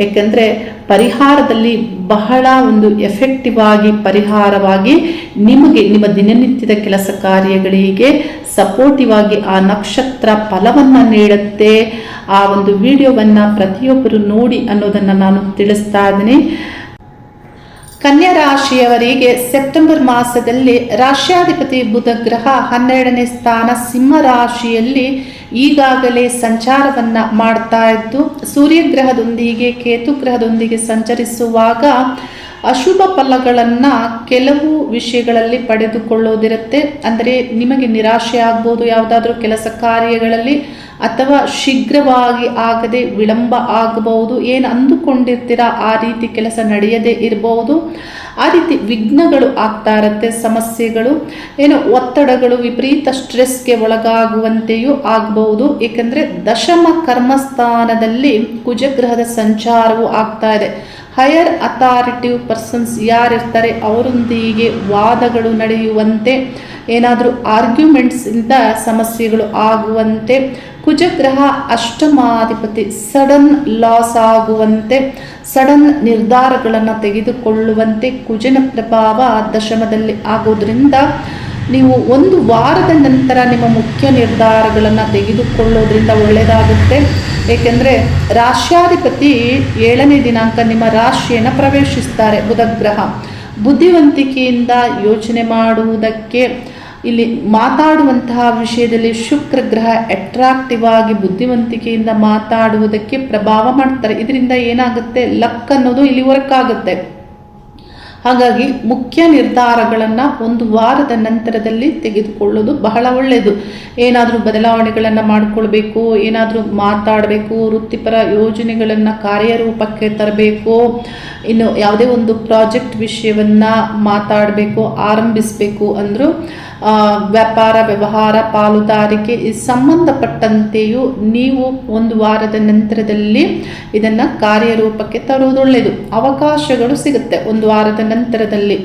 ಏಕೆಂದರೆ ಪರಿಹಾರದಲ್ಲಿ ಬಹಳ ಒಂದು ಎಫೆಕ್ಟಿವ್ ಆಗಿ ಪರಿಹಾರವಾಗಿ ನಿಮಗೆ ನಿಮ್ಮ ದಿನನಿತ್ಯದ ಕೆಲಸ ಕಾರ್ಯಗಳಿಗೆ ಸಪೋರ್ಟಿವ್ ಆಗಿ ಆ ನಕ್ಷತ್ರ ಫಲವನ್ನು ನೀಡುತ್ತೆ. ಆ ಒಂದು ವಿಡಿಯೋವನ್ನು ಪ್ರತಿಯೊಬ್ಬರು ನೋಡಿ ಅನ್ನೋದನ್ನು ನಾನು ತಿಳಿಸ್ತಾ ಇದ್ದೀನಿ. ಕನ್ಯಾ ರಾಶಿಯವರಿಗೆ ಸೆಪ್ಟೆಂಬರ್ ಮಾಸದಲ್ಲಿ ರಾಶ್ಯಾಧಿಪತಿ ಬುಧ ಗ್ರಹ 12ನೇ ಸ್ಥಾನ ಸಿಂಹ ರಾಶಿಯಲ್ಲಿ ಈಗಾಗಲೇ ಸಂಚಾರವನ್ನು ಮಾಡ್ತಾ ಇದ್ದು ಸೂರ್ಯಗ್ರಹದೊಂದಿಗೆ ಕೇತು ಗ್ರಹದೊಂದಿಗೆ ಸಂಚರಿಸುವಾಗ ಅಶುಭ ಫಲಗಳನ್ನು ಕೆಲವು ವಿಷಯಗಳಲ್ಲಿ ಪಡೆದುಕೊಳ್ಳೋದಿರುತ್ತೆ. ಅಂದರೆ ನಿಮಗೆ ನಿರಾಶೆ ಆಗ್ಬೋದು ಯಾವುದಾದ್ರೂ ಕೆಲಸ ಕಾರ್ಯಗಳಲ್ಲಿ, ಅಥವಾ ಶೀಘ್ರವಾಗಿ ಆಗದೆ ವಿಳಂಬ ಆಗಬಹುದು. ಏನು ಅಂದುಕೊಂಡಿರ್ತೀರಾ ಆ ರೀತಿ ಕೆಲಸ ನಡೆಯದೇ ಇರಬಹುದು. ಆ ರೀತಿ ವಿಘ್ನಗಳು ಆಗ್ತಾ ಇರುತ್ತೆ, ಸಮಸ್ಯೆಗಳು, ಏನೋ ಒತ್ತಡಗಳು, ವಿಪರೀತ ಸ್ಟ್ರೆಸ್ಗೆ ಒಳಗಾಗುವಂತೆಯೂ ಆಗಬಹುದು. ಏಕೆಂದರೆ ದಶಮ ಕರ್ಮಸ್ಥಾನದಲ್ಲಿ ಕುಜಗ್ರಹದ ಸಂಚಾರವು ಆಗ್ತಾ ಇದೆ. ಹೈಯರ್ ಅಥಾರಿಟಿವ್ ಪರ್ಸನ್ಸ್ ಯಾರಿರ್ತಾರೆ ಅವರೊಂದಿಗೆ ವಾದಗಳು ನಡೆಯುವಂತೆ, ಏನಾದರೂ ಆರ್ಗ್ಯುಮೆಂಟ್ಸಿಂದ ಸಮಸ್ಯೆಗಳು ಆಗುವಂತೆ, ಕುಜಗ್ರಹ ಅಷ್ಟಮಾಧಿಪತಿ ಸಡನ್ ಲಾಸ್ ಆಗುವಂತೆ, ಸಡನ್ ನಿರ್ಧಾರಗಳನ್ನು ತೆಗೆದುಕೊಳ್ಳುವಂತೆ ಕುಜನ ಪ್ರಭಾವ ದಶಮದಲ್ಲಿ ಆಗೋದ್ರಿಂದ ನೀವು ಒಂದು ವಾರದ ನಂತರ ನಿಮ್ಮ ಮುಖ್ಯ ನಿರ್ಧಾರಗಳನ್ನು ತೆಗೆದುಕೊಳ್ಳೋದ್ರಿಂದ ಒಳ್ಳೆಯದಾಗುತ್ತೆ. ಏಕೆಂದರೆ ರಾಶ್ಯಾಧಿಪತಿ 7ನೇ ದಿನಾಂಕ ನಿಮ್ಮ ರಾಶಿಯನ್ನು ಪ್ರವೇಶಿಸ್ತಾರೆ. ಬುಧ ಗ್ರಹ ಬುದ್ಧಿವಂತಿಕೆಯಿಂದ ಯೋಚನೆ ಮಾಡುವುದಕ್ಕೆ, ಇಲ್ಲಿ ಮಾತಾಡುವಂತಹ ವಿಷಯದಲ್ಲಿ ಶುಕ್ರ ಗ್ರಹ ಅಟ್ರಾಕ್ಟಿವ್ ಆಗಿ ಬುದ್ಧಿವಂತಿಕೆಯಿಂದ ಮಾತಾಡುವುದಕ್ಕೆ ಪ್ರಭಾವ ಮಾಡ್ತಾರೆ. ಇದರಿಂದ ಏನಾಗುತ್ತೆ, ಲಕ್ ಅನ್ನೋದು ಇಲ್ಲಿ ವರ್ಕ್ ಆಗುತ್ತೆ. ಹಾಗಾಗಿ ಮುಖ್ಯ ನಿರ್ಧಾರಗಳನ್ನು ಒಂದು ವಾರದ ನಂತರದಲ್ಲಿ ತೆಗೆದುಕೊಳ್ಳೋದು ಬಹಳ ಒಳ್ಳೆಯದು. ಏನಾದರೂ ಬದಲಾವಣೆಗಳನ್ನು ಮಾಡಿಕೊಳ್ಬೇಕು, ಏನಾದರೂ ಮಾತಾಡಬೇಕು, ವೃತ್ತಿಪರ ಯೋಜನೆಗಳನ್ನು ಕಾರ್ಯರೂಪಕ್ಕೆ ತರಬೇಕು, ಇನ್ನು ಯಾವುದೇ ಒಂದು ಪ್ರಾಜೆಕ್ಟ್ ವಿಷಯವನ್ನು ಮಾತಾಡಬೇಕು, ಆರಂಭಿಸಬೇಕು ಅಂದರೂ ವ್ಯಾಪಾರ ವ್ಯವಹಾರ ಪಾಲುದಾರಿಕೆ ಸಂಬಂಧಪಟ್ಟಂತೆಯೂ ನೀವು ಒಂದು ವಾರದ ನಂತರದಲ್ಲಿ ಇದನ್ನು ಕಾರ್ಯರೂಪಕ್ಕೆ ತರುವುದು ಒಳ್ಳೆಯದು. ಅವಕಾಶಗಳು ಸಿಗುತ್ತೆ ಒಂದು ವಾರದ ನಂತರದಲ್ಲಿ.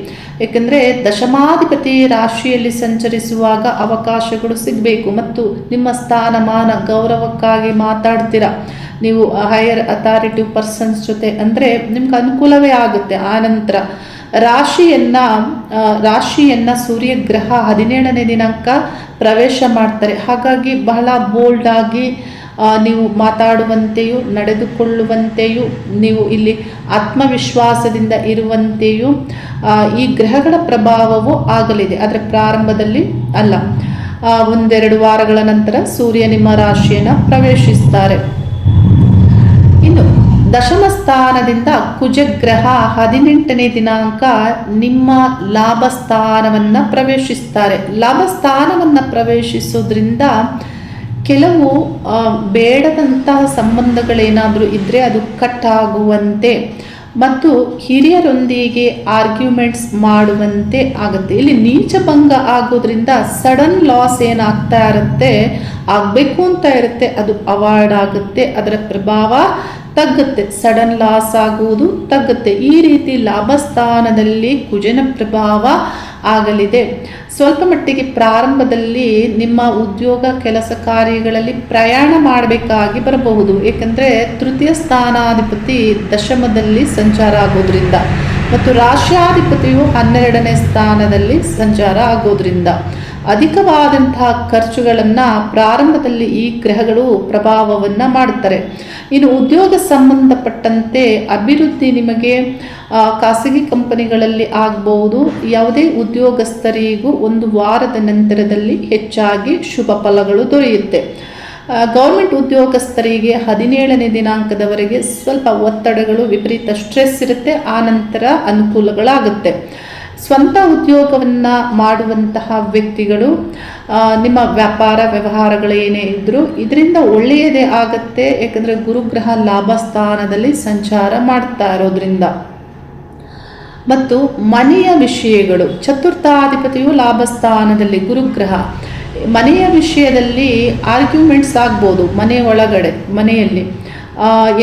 ಏಕೆಂದರೆ ದಶಮಾಧಿಪತಿ ರಾಶಿಯಲ್ಲಿ ಸಂಚರಿಸುವಾಗ ಅವಕಾಶಗಳು ಸಿಗಬೇಕು. ಮತ್ತು ನಿಮ್ಮ ಸ್ಥಾನಮಾನ ಗೌರವಕ್ಕಾಗಿ ಮಾತಾಡ್ತೀರಾ ನೀವು ಹೈಯರ್ ಅಥಾರಿಟಿವ್ ಪರ್ಸನ್ಸ್ ಜೊತೆ, ಅಂದರೆ ನಿಮ್ಗೆ ಅನುಕೂಲವೇ ಆಗುತ್ತೆ. ಆನಂತರ ರಾಶಿಯನ್ನು ಸೂರ್ಯಗ್ರಹ 17ನೇ ದಿನಾಂಕ ಪ್ರವೇಶ ಮಾಡ್ತಾರೆ. ಹಾಗಾಗಿ ಬಹಳ ಬೋಲ್ಡ್ ಆಗಿ ನೀವು ಮಾತಾಡುವಂತೆಯೂ ನಡೆದುಕೊಳ್ಳುವಂತೆಯೂ, ನೀವು ಇಲ್ಲಿ ಆತ್ಮವಿಶ್ವಾಸದಿಂದ ಇರುವಂತೆಯೂ ಈ ಗ್ರಹಗಳ ಪ್ರಭಾವವು ಆಗಲಿದೆ. ಆದರೆ ಪ್ರಾರಂಭದಲ್ಲಿ ಅಲ್ಲ, ಒಂದೆರಡು ವಾರಗಳ ನಂತರ ಸೂರ್ಯ ನಿಮ್ಮ ರಾಶಿಯನ್ನು ಪ್ರವೇಶಿಸ್ತಾರೆ. ಇನ್ನು ದಶಮ ಸ್ಥಾನದಿಂದ ಕುಜಗ್ರಹ 18ನೇ ದಿನಾಂಕ ನಿಮ್ಮ ಲಾಭ ಸ್ಥಾನವನ್ನು ಪ್ರವೇಶಿಸ್ತಾರೆ. ಲಾಭ ಸ್ಥಾನವನ್ನು ಪ್ರವೇಶಿಸೋದ್ರಿಂದ ಕೆಲವು ಬೇಡದಂತಹ ಸಂಬಂಧಗಳೇನಾದರೂ ಇದ್ದರೆ ಅದು ಕಟ್ ಆಗುವಂತೆ ಮತ್ತು ಹಿರಿಯರೊಂದಿಗೆ ಆರ್ಗ್ಯುಮೆಂಟ್ಸ್ ಮಾಡುವಂತೆ ಆಗುತ್ತೆ. ಇಲ್ಲಿ ನೀಚಭಂಗ ಆಗೋದ್ರಿಂದ ಸಡನ್ ಲಾಸ್ ಏನಾಗ್ತಾ ಇರುತ್ತೆ, ಆಗಬೇಕು ಅಂತ ಇರುತ್ತೆ, ಅದು ಅವಾಯ್ಡ್ ಆಗುತ್ತೆ, ಅದರ ಪ್ರಭಾವ ತಗ್ಗುತ್ತೆ. ಸಡನ್ ಲಾಸ್ ಆಗುವುದು ತಗ್ಗುತ್ತೆ. ಈ ರೀತಿ ಲಾಭಸ್ಥಾನದಲ್ಲಿ ಕುಜನ ಪ್ರಭಾವ ಆಗಲಿದೆ. ಸ್ವಲ್ಪ ಮಟ್ಟಿಗೆ ಪ್ರಾರಂಭದಲ್ಲಿ ನಿಮ್ಮ ಉದ್ಯೋಗ ಕೆಲಸ ಕಾರ್ಯಗಳಲ್ಲಿ ಪ್ರಯಾಣ ಮಾಡಬೇಕಾಗಿ ಬರಬಹುದು. ಏಕೆಂದರೆ ತೃತೀಯ ಸ್ಥಾನಾಧಿಪತಿ ದಶಮದಲ್ಲಿ ಸಂಚಾರ ಆಗೋದ್ರಿಂದ ಮತ್ತು ರಾಶ್ಯಾಧಿಪತಿಯು 12ನೇ ಸ್ಥಾನದಲ್ಲಿ ಸಂಚಾರ ಆಗೋದ್ರಿಂದ ಅಧಿಕವಾದಂತಹ ಖರ್ಚುಗಳನ್ನು ಪ್ರಾರಂಭದಲ್ಲಿ ಈ ಗ್ರಹಗಳು ಪ್ರಭಾವವನ್ನು ಮಾಡುತ್ತಾರೆ. ಇನ್ನು ಉದ್ಯೋಗ ಸಂಬಂಧಪಟ್ಟಂತೆ ಅಭಿವೃದ್ಧಿ ನಿಮಗೆ ಖಾಸಗಿ ಕಂಪನಿಗಳಲ್ಲಿ ಆಗಬಹುದು. ಯಾವುದೇ ಉದ್ಯೋಗಸ್ಥರಿಗೂ ಒಂದು ವಾರದ ನಂತರದಲ್ಲಿ ಹೆಚ್ಚಾಗಿ ಶುಭ ಫಲಗಳು ದೊರೆಯುತ್ತೆ. ಗೌರ್ಮೆಂಟ್ ಉದ್ಯೋಗಸ್ಥರಿಗೆ 17ನೇ ದಿನಾಂಕದವರೆಗೆ ಸ್ವಲ್ಪ ಒತ್ತಡಗಳು, ವಿಪರೀತ ಸ್ಟ್ರೆಸ್ ಇರುತ್ತೆ. ಆ ನಂತರ ಅನುಕೂಲಗಳಾಗುತ್ತೆ. ಸ್ವಂತ ಉದ್ಯೋಗವನ್ನು ಮಾಡುವಂತಹ ವ್ಯಕ್ತಿಗಳು ನಿಮ್ಮ ವ್ಯಾಪಾರ ವ್ಯವಹಾರಗಳು ಏನೇ ಇದ್ದರೂ ಇದರಿಂದ ಒಳ್ಳೆಯದೇ ಆಗುತ್ತೆ. ಏಕೆಂದರೆ ಗುರುಗ್ರಹ ಲಾಭ ಸ್ಥಾನದಲ್ಲಿ ಸಂಚಾರ ಮಾಡ್ತಾ ಇರೋದ್ರಿಂದ. ಮತ್ತು ಮನೆಯ ವಿಷಯಗಳು, ಚತುರ್ಥಾಧಿಪತಿಯು ಲಾಭ ಸ್ಥಾನದಲ್ಲಿ ಗುರುಗ್ರಹ, ಮನೆಯ ವಿಷಯದಲ್ಲಿ ಆರ್ಗ್ಯುಮೆಂಟ್ಸ್ ಆಗ್ಬೋದು. ಮನೆಯ ಒಳಗಡೆ ಮನೆಯಲ್ಲಿ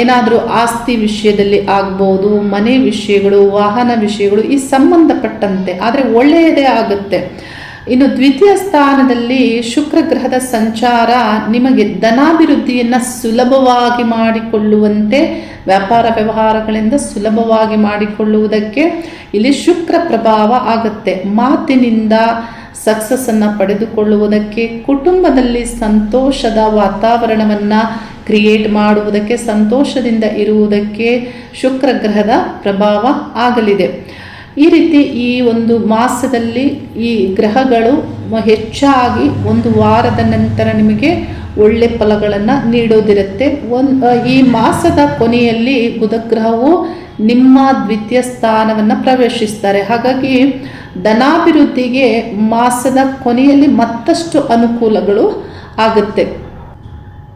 ಏನಾದರೂ ಆಸ್ತಿ ವಿಷಯದಲ್ಲಿ ಆಗ್ಬೋದು, ಮನೆ ವಿಷಯಗಳು, ವಾಹನ ವಿಷಯಗಳು ಈ ಸಂಬಂಧಪಟ್ಟಂತೆ, ಆದರೆ ಒಳ್ಳೆಯದೇ ಆಗುತ್ತೆ. ಇನ್ನು ದ್ವಿತೀಯ ಸ್ಥಾನದಲ್ಲಿ ಶುಕ್ರ ಗ್ರಹದ ಸಂಚಾರ ನಿಮಗೆ ಧನಾಭಿವೃದ್ಧಿಯನ್ನು ಸುಲಭವಾಗಿ ಮಾಡಿಕೊಳ್ಳುವಂತೆ, ವ್ಯಾಪಾರ ವ್ಯವಹಾರಗಳಿಂದ ಸುಲಭವಾಗಿ ಮಾಡಿಕೊಳ್ಳುವುದಕ್ಕೆ ಇಲ್ಲಿ ಶುಕ್ರ ಪ್ರಭಾವ ಆಗುತ್ತೆ. ಮಾತಿನಿಂದ ಸಕ್ಸಸ್ಸನ್ನು ಪಡೆದುಕೊಳ್ಳುವುದಕ್ಕೆ, ಕುಟುಂಬದಲ್ಲಿ ಸಂತೋಷದ ವಾತಾವರಣವನ್ನು ಕ್ರಿಯೇಟ್ ಮಾಡುವುದಕ್ಕೆ, ಸಂತೋಷದಿಂದ ಇರುವುದಕ್ಕೆ ಶುಕ್ರ ಗ್ರಹದ ಪ್ರಭಾವ ಆಗಲಿದೆ. ಈ ರೀತಿ ಈ ಒಂದು ಮಾಸದಲ್ಲಿ ಈ ಗ್ರಹಗಳು ಹೆಚ್ಚಾಗಿ ಒಂದು ವಾರದ ನಂತರ ನಿಮಗೆ ಒಳ್ಳೆ ಫಲಗಳನ್ನು ನೀಡೋದಿರುತ್ತೆ. ಈ ಮಾಸದ ಕೊನೆಯಲ್ಲಿ ಬುಧ ಗ್ರಹವು ನಿಮ್ಮ ದ್ವಿತೀಯ ಸ್ಥಾನವನ್ನು ಪ್ರವೇಶಿಸ್ತಾರೆ. ಹಾಗಾಗಿ ಧನಾಭಿವೃದ್ಧಿಗೆ ಮಾಸದ ಕೊನೆಯಲ್ಲಿ ಮತ್ತಷ್ಟು ಅನುಕೂಲಗಳು ಆಗುತ್ತೆ.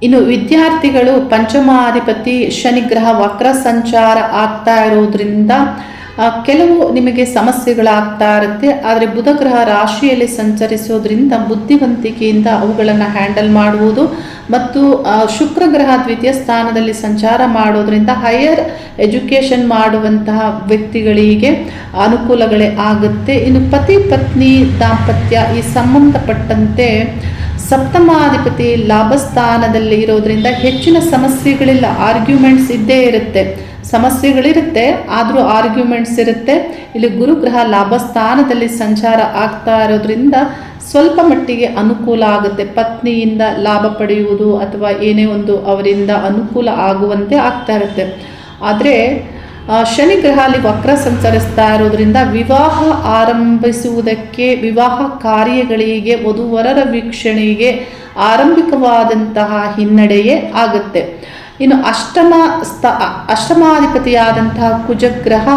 ಇನ್ನು ವಿದ್ಯಾರ್ಥಿಗಳು ಪಂಚಮಾಧಿಪತಿ ಶನಿಗ್ರಹ ವಕ್ರ ಸಂಚಾರ ಆಗ್ತಾ ಇರೋದ್ರಿಂದ ಕೆಲವು ನಿಮಗೆ ಸಮಸ್ಯೆಗಳಾಗ್ತಾ ಇರುತ್ತೆ. ಆದರೆ ಬುಧ ಗ್ರಹ ರಾಶಿಯಲ್ಲಿ ಸಂಚರಿಸೋದ್ರಿಂದ ಬುದ್ಧಿವಂತಿಕೆಯಿಂದ ಅವುಗಳನ್ನು ಹ್ಯಾಂಡಲ್ ಮಾಡುವುದು ಮತ್ತು ಶುಕ್ರ ಗ್ರಹ ದ್ವಿತೀಯ ಸ್ಥಾನದಲ್ಲಿ ಸಂಚಾರ ಮಾಡೋದ್ರಿಂದ ಹೈಯರ್ ಎಜುಕೇಷನ್ ಮಾಡುವಂತಹ ವ್ಯಕ್ತಿಗಳಿಗೆ ಅನುಕೂಲಗಳೇ ಆಗುತ್ತೆ. ಇನ್ನು ಪತಿ ಪತ್ನಿ ದಾಂಪತ್ಯ ಈ ಸಂಬಂಧಪಟ್ಟಂತೆ ಸಪ್ತಮಾಧಿಪತಿ ಲಾಭಸ್ಥಾನದಲ್ಲಿ ಇರೋದ್ರಿಂದ ಹೆಚ್ಚಿನ ಸಮಸ್ಯೆಗಳಿಲ್ಲ. ಆರ್ಗ್ಯುಮೆಂಟ್ಸ್ ಇದ್ದೇ ಇರುತ್ತೆ, ಸಮಸ್ಯೆಗಳಿರುತ್ತೆ, ಆದರೂ ಆರ್ಗ್ಯುಮೆಂಟ್ಸ್ ಇರುತ್ತೆ. ಇಲ್ಲಿ ಗುರುಗ್ರಹ ಲಾಭಸ್ಥಾನದಲ್ಲಿ ಸಂಚಾರ ಆಗ್ತಾ ಇರೋದ್ರಿಂದ ಸ್ವಲ್ಪ ಮಟ್ಟಿಗೆ ಅನುಕೂಲ ಆಗುತ್ತೆ. ಪತ್ನಿಯಿಂದ ಲಾಭ ಪಡೆಯುವುದು ಅಥವಾ ಏನೇ ಒಂದು ಅವರಿಂದ ಅನುಕೂಲ ಆಗುವಂತೆ ಆಗ್ತಾ ಇರುತ್ತೆ. ಆದರೆ ಶನಿಗ್ರಹ ಅಲ್ಲಿ ವಕ್ರ ಸಂಚರಿಸ್ತಾ ಇರೋದ್ರಿಂದ ವಿವಾಹ ಆರಂಭಿಸುವುದಕ್ಕೆ, ವಿವಾಹ ಕಾರ್ಯಗಳಿಗೆ, ವಧುವರರ ವೀಕ್ಷಣೆಗೆ ಆರಂಭಿಕವಾದಂತಹ ಹಿನ್ನಡೆಯೇ ಆಗುತ್ತೆ. ಇನ್ನು ಅಷ್ಟಮಾಧಿಪತಿಯಾದಂತಹ ಕುಜಗ್ರಹ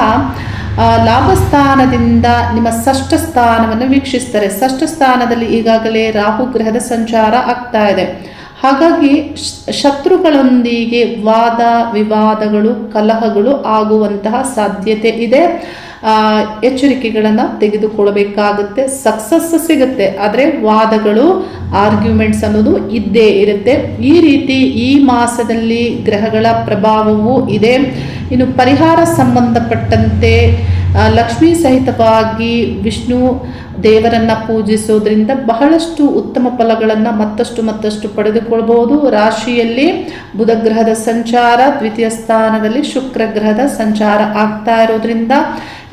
ಲಾಭಸ್ಥಾನದಿಂದ ನಿಮ್ಮ ಷಷ್ಠ ಸ್ಥಾನವನ್ನು ವೀಕ್ಷಿಸ್ತಾರೆ. ಷಷ್ಠ ಸ್ಥಾನದಲ್ಲಿ ಈಗಾಗಲೇ ರಾಹು ಗ್ರಹದ ಸಂಚಾರ ಆಗ್ತಾ ಇದೆ. ಹಾಗಾಗಿ ಶತ್ರುಗಳೊಂದಿಗೆ ವಾದ ವಿವಾದಗಳು, ಕಲಹಗಳು ಆಗುವಂತಹ ಸಾಧ್ಯತೆ ಇದೆ. ಎಚ್ಚರಿಕೆಗಳನ್ನು ತೆಗೆದುಕೊಳ್ಳಬೇಕಾಗುತ್ತೆ. ಸಕ್ಸಸ್ ಸಿಗುತ್ತೆ, ಆದರೆ ವಾದಗಳು, ಆರ್ಗ್ಯುಮೆಂಟ್ಸ್ ಅನ್ನೋದು ಇದ್ದೇ ಇರುತ್ತೆ. ಈ ರೀತಿ ಈ ಮಾಸದಲ್ಲಿ ಗ್ರಹಗಳ ಪ್ರಭಾವವೂ ಇದೆ. ಇನ್ನು ಪರಿಹಾರ ಸಂಬಂಧಪಟ್ಟಂತೆ ಲಕ್ಷ್ಮೀ ಸಹಿತವಾಗಿ ವಿಷ್ಣು ದೇವರನ್ನು ಪೂಜಿಸೋದ್ರಿಂದ ಬಹಳಷ್ಟು ಉತ್ತಮ ಫಲಗಳನ್ನು ಮತ್ತಷ್ಟು ಪಡೆದುಕೊಳ್ಬಹುದು. ರಾಶಿಯಲ್ಲಿ ಬುಧ ಗ್ರಹದ ಸಂಚಾರ, ದ್ವಿತೀಯ ಸ್ಥಾನದಲ್ಲಿ ಶುಕ್ರ ಗ್ರಹದ ಸಂಚಾರ ಆಗ್ತಾ ಇರೋದ್ರಿಂದ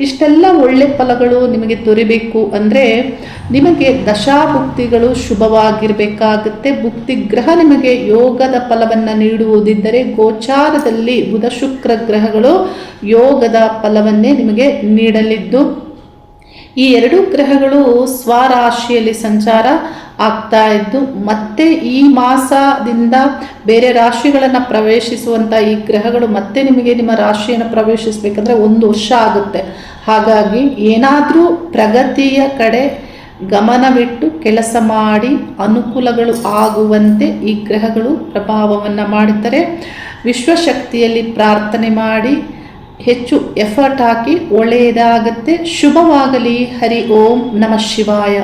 ಇಷ್ಟೆಲ್ಲ ಒಳ್ಳೆ ಫಲಗಳು ನಿಮಗೆ ದೊರೆಯಬೇಕು ಅಂದರೆ ನಿಮಗೆ ದಶಾಭುಕ್ತಿಗಳು ಶುಭವಾಗಿರಬೇಕಾಗುತ್ತೆ. ಭುಕ್ತಿ ಗ್ರಹ ನಿಮಗೆ ಯೋಗದ ಫಲವನ್ನು ನೀಡುವುದಿದ್ದರೆ ಗೋಚಾರದಲ್ಲಿ ಬುಧ ಶುಕ್ರ ಗ್ರಹಗಳು ಯೋಗದ ಫಲವನ್ನೇ ನಿಮಗೆ ನೀಡಲಿದ್ದು, ಈ ಎರಡೂ ಗ್ರಹಗಳು ಸ್ವರಾಶಿಯಲ್ಲಿ ಸಂಚಾರ ಆಗ್ತಾ ಇದ್ದು ಮತ್ತೆ ಈ ಮಾಸದಿಂದ ಬೇರೆ ರಾಶಿಗಳನ್ನು ಪ್ರವೇಶಿಸುವಂಥ ಈ ಗ್ರಹಗಳು ಮತ್ತೆ ನಿಮಗೆ ನಿಮ್ಮ ರಾಶಿಯನ್ನು ಪ್ರವೇಶಿಸಬೇಕಂದ್ರೆ 1 ವರ್ಷ ಆಗುತ್ತೆ. ಹಾಗಾಗಿ ಏನಾದರೂ ಪ್ರಗತಿಯ ಕಡೆ ಗಮನವಿಟ್ಟು ಕೆಲಸ ಮಾಡಿ ಅನುಕೂಲಗಳು ಆಗುವಂತೆ ಈ ಗ್ರಹಗಳು ಪ್ರಭಾವವನ್ನು ಮಾಡುತ್ತಾರೆ. ವಿಶ್ವಶಕ್ತಿಯಲ್ಲಿ ಪ್ರಾರ್ಥನೆ ಮಾಡಿ ಹೆಚ್ಚು ಎಫರ್ಟ್ ಹಾಕಿ ಒಳ್ಳೆಯದಾಗುತ್ತೆ. ಶುಭವಾಗಲಿ. ಹರಿ ಓಂ ನಮಃ ಶಿವಾಯ.